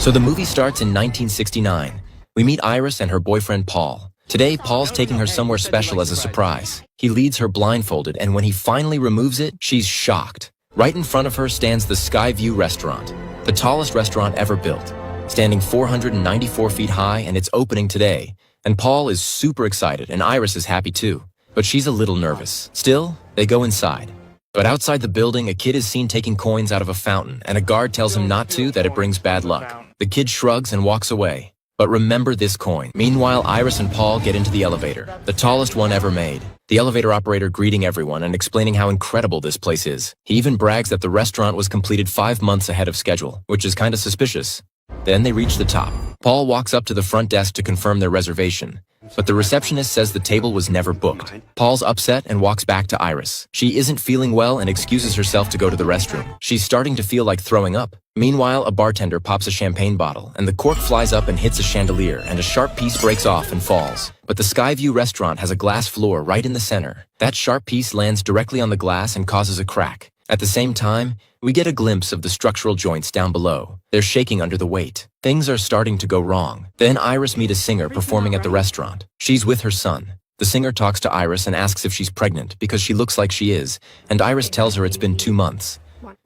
So the movie starts in 1969. We meet Iris and her boyfriend Paul. Today, Paul's taking her somewhere special as a surprise. He leads her blindfolded, and when he finally removes it, she's shocked. Right in front of her stands the Skyview restaurant, the tallest restaurant ever built, standing 494 feet high, and it's opening today. And Paul is super excited, and Iris is happy too. But she's a little nervous. Still, they go inside. But outside the building, a kid is seen taking coins out of a fountain, and a guard tells him not to, that it brings bad luck. The kid shrugs and walks away. But remember this coin. Meanwhile, Iris and Paul get into the elevator, the tallest one ever made. The elevator operator greeting everyone and explaining how incredible this place is. He even brags that the restaurant was completed 5 months ahead of schedule, which is kinda suspicious. Then they reach the top. Paul walks up to the front desk to confirm their reservation, but the receptionist says the table was never booked. Paul's upset and walks back to Iris. She isn't feeling well and excuses herself to go to the restroom. She's starting to feel like throwing up. Meanwhile, a bartender pops a champagne bottle, and the cork flies up and hits a chandelier, and a sharp piece breaks off and falls. But the Skyview restaurant has a glass floor right in the center. That sharp piece lands directly on the glass and causes a crack. At the same time, we get a glimpse of the structural joints down below. They're shaking under the weight. Things are starting to go wrong. Then Iris meets a singer performing at the restaurant. She's with her son. The singer talks to Iris and asks if she's pregnant because she looks like she is, and Iris tells her it's been 2 months.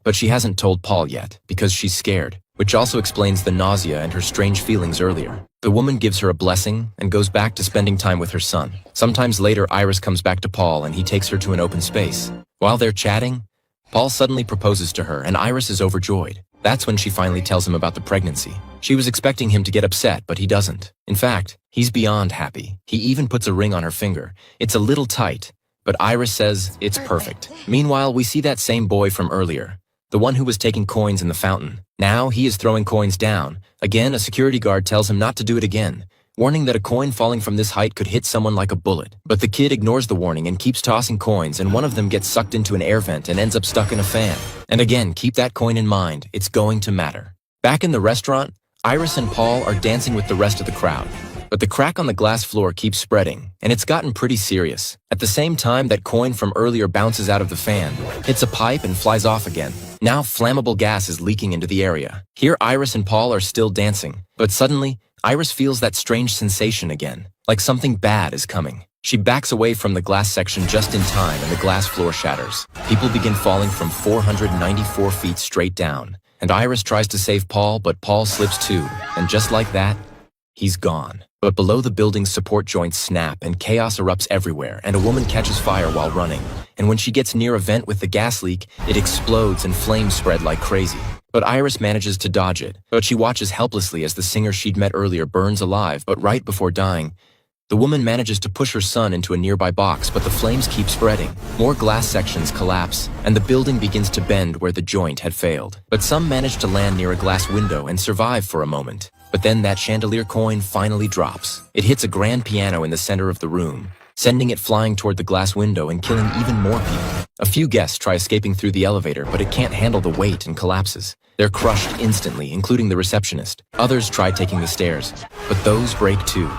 But she hasn't told Paul yet because she's scared, which also explains the nausea and her strange feelings earlier. The woman gives her a blessing and goes back to spending time with her son. Sometimes later, Iris comes back to Paul and he takes her to an open space. While they're chatting, Paul suddenly proposes to her, and Iris is overjoyed. That's when she finally tells him about the pregnancy. She was expecting him to get upset, but he doesn't. In fact, he's beyond happy. He even puts a ring on her finger. It's a little tight, but Iris says it's perfect. Meanwhile, we see that same boy from earlier, the one who was taking coins in the fountain. Now he is throwing coins down. Again, a security guard tells him not to do it again, warning that a coin falling from this height could hit someone like a bullet. But the kid ignores the warning and keeps tossing coins, and one of them gets sucked into an air vent and ends up stuck in a fan. And again, keep that coin in mind. It's going to matter. Back in the restaurant, Iris and Paul are dancing with the rest of the crowd. But the crack on the glass floor keeps spreading, and it's gotten pretty serious. At the same time, that coin from earlier bounces out of the fan, hits a pipe, and flies off again. Now flammable gas is leaking into the area. Here, Iris and Paul are still dancing, but suddenly, Iris feels that strange sensation again, like something bad is coming. She backs away from the glass section just in time, and the glass floor shatters. People begin falling from 494 feet straight down, and Iris tries to save Paul, but Paul slips too, and just like that, he's gone. But below, the building's support joints snap and chaos erupts everywhere, and a woman catches fire while running. And when she gets near a vent with the gas leak, it explodes and flames spread like crazy. But Iris manages to dodge it, but she watches helplessly as the singer she'd met earlier burns alive. But right before dying, the woman manages to push her son into a nearby box, but the flames keep spreading. More glass sections collapse, and the building begins to bend where the joint had failed. But some manage to land near a glass window and survive for a moment. But then that chandelier coin finally drops. It hits a grand piano in the center of the room, sending it flying toward the glass window and killing even more people. A few guests try escaping through the elevator, but it can't handle the weight and collapses. They're crushed instantly, including the receptionist. Others try taking the stairs, but those break too,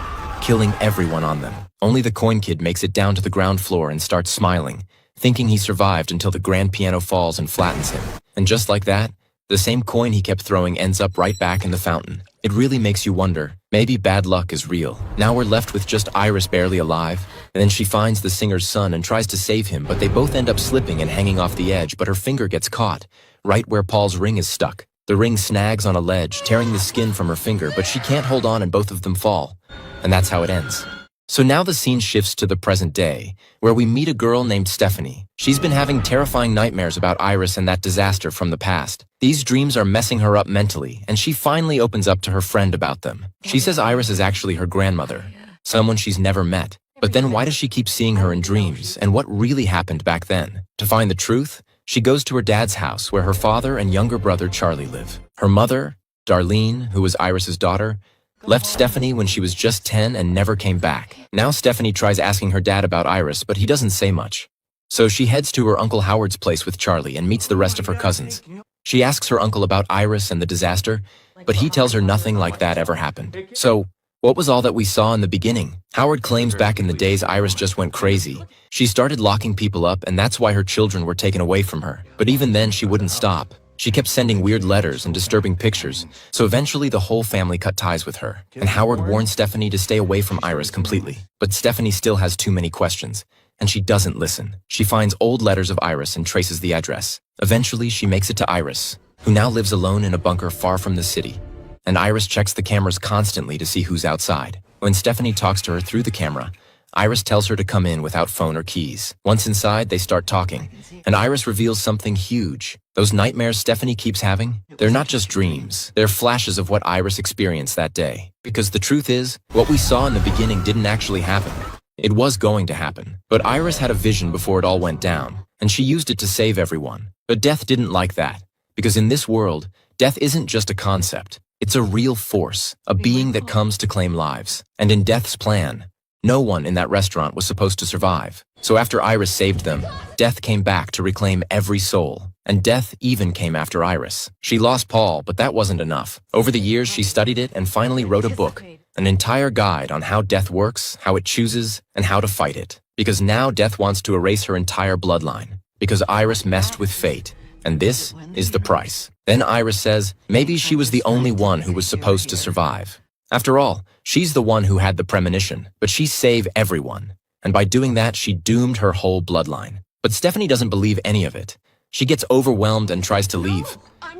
killing everyone on them. Only the coin kid makes it down to the ground floor and starts smiling, thinking he survived until the grand piano falls and flattens him. And just like that, the same coin he kept throwing ends up right back in the fountain. It really makes you wonder, maybe bad luck is real. Now we're left with just Iris barely alive, and then she finds the singer's son and tries to save him, but they both end up slipping and hanging off the edge, but her finger gets caught, right where Paul's ring is stuck. The ring snags on a ledge, tearing the skin from her finger, but she can't hold on and both of them fall. And that's how it ends. So now the scene shifts to the present day, where we meet a girl named Stephanie. She's been having terrifying nightmares about Iris and that disaster from the past. These dreams are messing her up mentally, and she finally opens up to her friend about them. She says Iris is actually her grandmother, someone she's never met. But then why does she keep seeing her in dreams, and what really happened back then? To find the truth, she goes to her dad's house where her father and younger brother Charlie live. Her mother, Darlene, who was Iris's daughter, left Stephanie when she was just 10 and never came back. Now Stephanie tries asking her dad about Iris, but he doesn't say much. So she heads to her Uncle Howard's place with Charlie and meets the rest of her cousins. She asks her uncle about Iris and the disaster, but he tells her nothing like that ever happened. So, what was all that we saw in the beginning? Howard claims back in the days Iris just went crazy. She started locking people up, and that's why her children were taken away from her. But even then, she wouldn't stop. She kept sending weird letters and disturbing pictures, so eventually the whole family cut ties with her, and Howard warned Stephanie to stay away from Iris completely. But Stephanie still has too many questions, and she doesn't listen. She finds old letters of Iris and traces the address. Eventually, she makes it to Iris, who now lives alone in a bunker far from the city. And Iris checks the cameras constantly to see who's outside. When Stephanie talks to her through the camera, Iris tells her to come in without phone or keys. Once inside, they start talking, and Iris reveals something huge. Those nightmares Stephanie keeps having, they're not just dreams. They're flashes of what Iris experienced that day. Because the truth is, what we saw in the beginning didn't actually happen. It was going to happen. But Iris had a vision before it all went down, and she used it to save everyone. But Death didn't like that. Because in this world, death isn't just a concept. It's a real force, a being that comes to claim lives. And in Death's plan, no one in that restaurant was supposed to survive. So after Iris saved them, Death came back to reclaim every soul. And Death even came after Iris. She lost Paul, but that wasn't enough. Over the years, she studied it and finally wrote a book, an entire guide on how death works, how it chooses, and how to fight it. Because now Death wants to erase her entire bloodline. Because Iris messed with fate. And this is the price. Then Iris says, maybe she was the only one who was supposed to survive. After all, she's the one who had the premonition, but she saved everyone. And by doing that, she doomed her whole bloodline. But Stephanie doesn't believe any of it. She gets overwhelmed and tries to leave.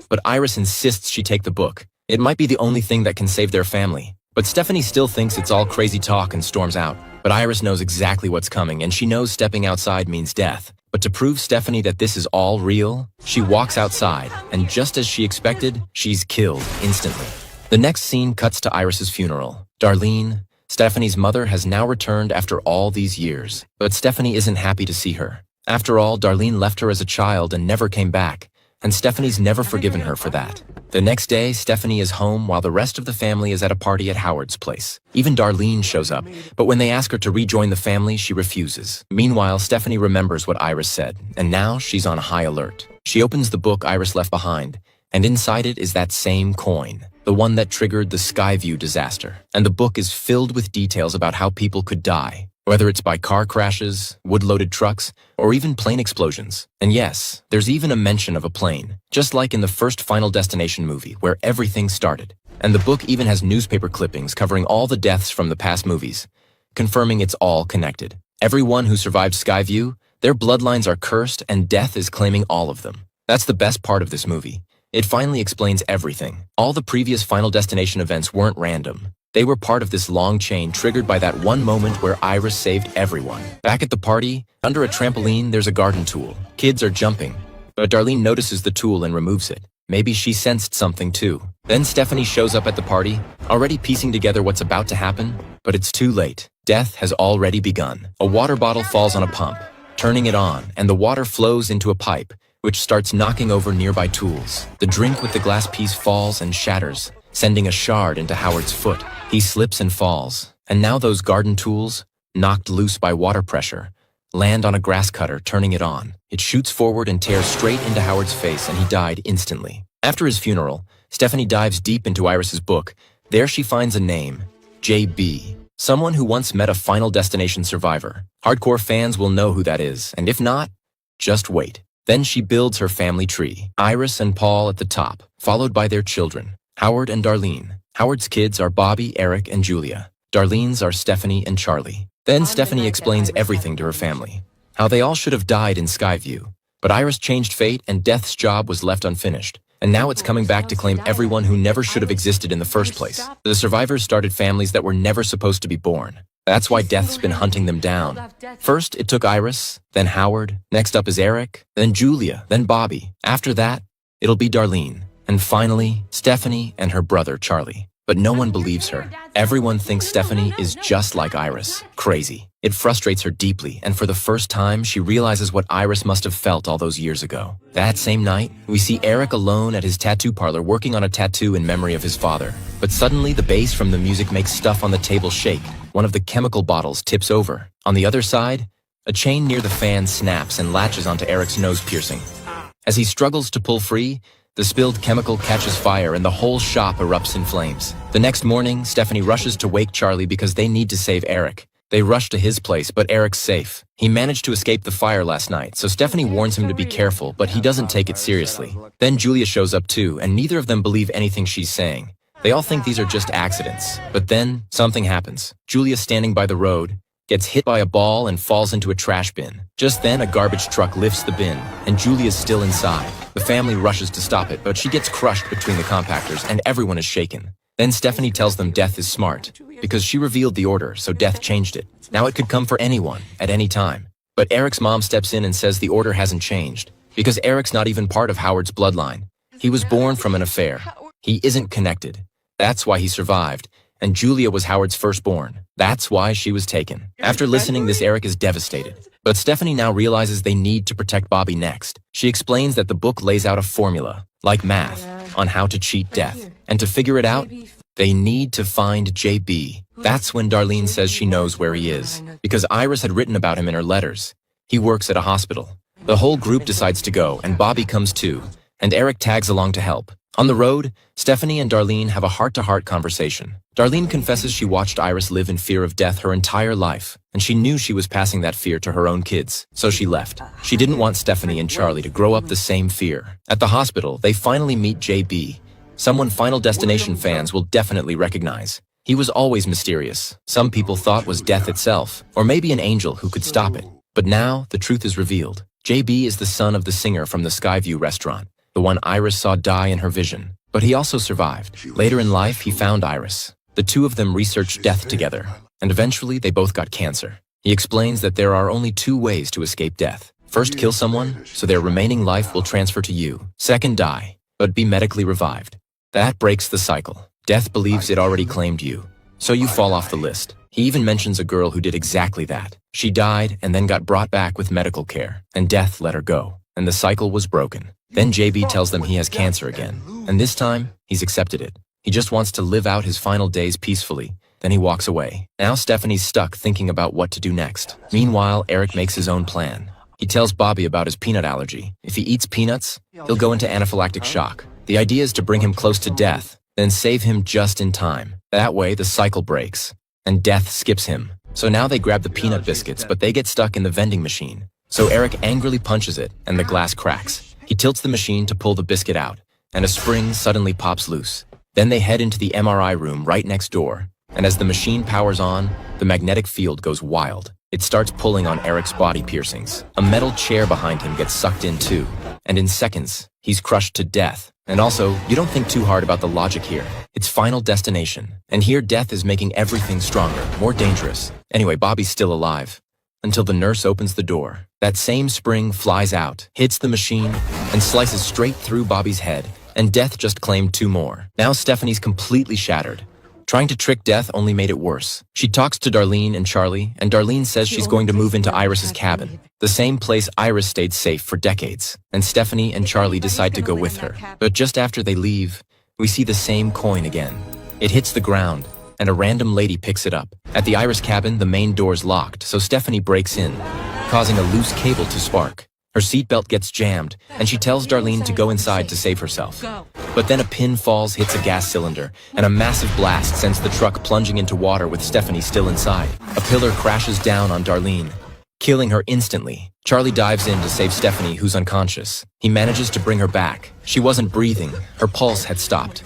But Iris insists she take the book. It might be the only thing that can save their family. But Stephanie still thinks it's all crazy talk and storms out. But Iris knows exactly what's coming, and she knows stepping outside means death. But to prove Stephanie that this is all real, she walks outside, and just as she expected, she's killed instantly. The next scene cuts to Iris's funeral. Darlene, Stephanie's mother, has now returned after all these years. But Stephanie isn't happy to see her. After all, Darlene left her as a child and never came back, and Stephanie's never forgiven her for that. The next day, Stephanie is home while the rest of the family is at a party at Howard's place. Even Darlene shows up, but when they ask her to rejoin the family, she refuses. Meanwhile, Stephanie remembers what Iris said, and now she's on high alert. She opens the book Iris left behind, and inside it is that same coin, the one that triggered the Skyview disaster. And the book is filled with details about how people could die, whether it's by car crashes, wood-loaded trucks, or even plane explosions. And yes, there's even a mention of a plane, just like in the first Final Destination movie, where everything started. And the book even has newspaper clippings covering all the deaths from the past movies, confirming it's all connected. Everyone who survived Skyview, their bloodlines are cursed and death is claiming all of them. That's the best part of this movie. It finally explains everything. All the previous Final Destination events weren't random. They were part of this long chain triggered by that one moment where Iris saved everyone. Back at the party, under a trampoline, there's a garden tool. Kids are jumping, but Darlene notices the tool and removes it. Maybe she sensed something too. Then Stephanie shows up at the party, already piecing together what's about to happen, but it's too late. Death has already begun. A water bottle falls on a pump, turning it on, and the water flows into a pipe, which starts knocking over nearby tools. The drink with the glass piece falls and shatters, sending a shard into Howard's foot. He slips and falls, and now those garden tools, knocked loose by water pressure, land on a grass cutter, turning it on. It shoots forward and tears straight into Howard's face, and he died instantly. After his funeral, Stephanie dives deep into Iris's book. There she finds a name, JB, someone who once met a Final Destination survivor. Hardcore fans will know who that is, and if not, just wait. Then she builds her family tree. Iris and Paul at the top, followed by their children, Howard and Darlene. Howard's kids are Bobby, Eric, and Julia. Darlene's are Stephanie and Charlie. Then Stephanie explains everything to her family, how they all should have died in Skyview. But Iris changed fate and Death's job was left unfinished. And now it's coming back to claim everyone who never should have existed in the first place. The survivors started families that were never supposed to be born. That's why Death's been hunting them down. First, it took Iris, then Howard, next up is Eric, then Julia, then Bobby. After that, it'll be Darlene. And finally, Stephanie and her brother, Charlie. But no one believes her. Everyone thinks Stephanie is just like Iris. Crazy. It frustrates her deeply, and for the first time, she realizes what Iris must have felt all those years ago. That same night, we see Eric alone at his tattoo parlor working on a tattoo in memory of his father. But suddenly, the bass from the music makes stuff on the table shake. One of the chemical bottles tips over. On the other side, a chain near the fan snaps and latches onto Eric's nose piercing. As he struggles to pull free, the spilled chemical catches fire and the whole shop erupts in flames. The next morning, Stephanie rushes to wake Charlie because they need to save Eric. They rush to his place, but Eric's safe. He managed to escape the fire last night, so Stephanie warns him to be careful, but he doesn't take it seriously. Then Julia shows up too, and neither of them believe anything she's saying. They all think these are just accidents. But then, something happens. Julia, standing by the road, gets hit by a ball and falls into a trash bin. Just then, a garbage truck lifts the bin, and Julia's still inside. The family rushes to stop it, but she gets crushed between the compactors, and everyone is shaken. Then Stephanie tells them Death is smart, because she revealed the order, so Death changed it. Now it could come for anyone, at any time. But Eric's mom steps in and says the order hasn't changed, because Eric's not even part of Howard's bloodline. He was born from an affair. He isn't connected. That's why he survived, and Julia was Howard's firstborn. That's why she was taken. After listening this, Eric is devastated. But Stephanie now realizes they need to protect Bobby next. She explains that the book lays out a formula, like math, on how to cheat death. And to figure it out, they need to find JB. That's when Darlene says she knows where he is, because Iris had written about him in her letters. He works at a hospital. The whole group decides to go, and Bobby comes too, and Eric tags along to help. On the road, Stephanie and Darlene have a heart-to-heart conversation. Darlene confesses she watched Iris live in fear of death her entire life, and she knew she was passing that fear to her own kids, so she left. She didn't want Stephanie and Charlie to grow up the same fear. At the hospital, they finally meet JB, someone Final Destination fans will definitely recognize. He was always mysterious. Some people thought was death itself, or maybe an angel who could stop it. But now, the truth is revealed. JB is the son of the singer from the Skyview restaurant, the one Iris saw die in her vision. But he also survived. Later in life, he found Iris. The two of them researched death together, and eventually they both got cancer. He explains that there are only two ways to escape death. First, kill someone, so their remaining life will transfer to you. Second, die, but be medically revived. That breaks the cycle. Death believes it already claimed you, so you fall off the list. He even mentions a girl who did exactly that. She died and then got brought back with medical care, and death let her go, and the cycle was broken. Then JB tells them he has cancer again, and this time, he's accepted it. He just wants to live out his final days peacefully. Then he walks away. Now Stephanie's stuck thinking about what to do next. Meanwhile, Eric makes his own plan. He tells Bobby about his peanut allergy. If he eats peanuts, he'll go into anaphylactic shock. The idea is to bring him close to death, then save him just in time. That way, the cycle breaks, and death skips him. So now they grab the peanut biscuits, but they get stuck in the vending machine. So Eric angrily punches it, and the glass cracks. He tilts the machine to pull the biscuit out, and a spring suddenly pops loose. Then they head into the MRI room right next door, and as the machine powers on, the magnetic field goes wild. It starts pulling on Eric's body piercings. A metal chair behind him gets sucked in too, and in seconds, he's crushed to death. And also, you don't think too hard about the logic here. It's Final Destination, and here death is making everything stronger, more dangerous. Anyway, Bobby's still alive, until the nurse opens the door. That same spring flies out, hits the machine, and slices straight through Bobby's head, and death just claimed two more. Now Stephanie's completely shattered. Trying to trick death only made it worse. She talks to Darlene and Charlie, and Darlene says she's going to move into Iris's cabin, the same place Iris stayed safe for decades. And Stephanie and Charlie decide to go with her. But just after they leave, we see the same coin again. It hits the ground, and a random lady picks it up. At the Iris cabin, the main door's locked, so Stephanie breaks in, causing a loose cable to spark. Her seatbelt gets jammed, and she tells Darlene to go inside to save herself. But then a pin falls, hits a gas cylinder, and a massive blast sends the truck plunging into water with Stephanie still inside. A pillar crashes down on Darlene, killing her instantly. Charlie dives in to save Stephanie, who's unconscious. He manages to bring her back. She wasn't breathing. Her pulse had stopped.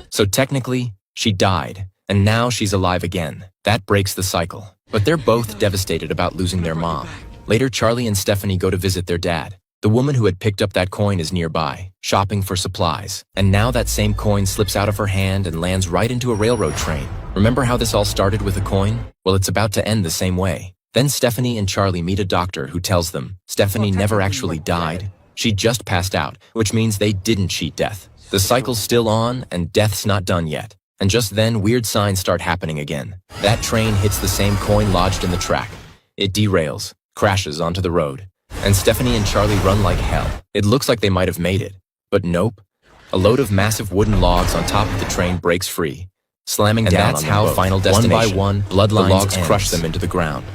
So technically, she died, and now she's alive again. That breaks the cycle. But they're both devastated about losing their mom. Later, Charlie and Stephanie go to visit their dad. The woman who had picked up that coin is nearby, shopping for supplies. And now that same coin slips out of her hand and lands right into a railroad train. Remember how this all started with a coin? Well, it's about to end the same way. Then Stephanie and Charlie meet a doctor who tells them Stephanie never actually died. She just passed out, which means they didn't cheat death. The cycle's still on, and death's not done yet. And just then, weird signs start happening again. That train hits the same coin lodged in the track. It derails, crashes onto the road, and Stephanie and Charlie run like hell. It looks like they might have made it, but nope. A load of massive wooden logs on top of the train breaks free, slamming down on them both. Final Destination. One by one, the logs crush them into the ground.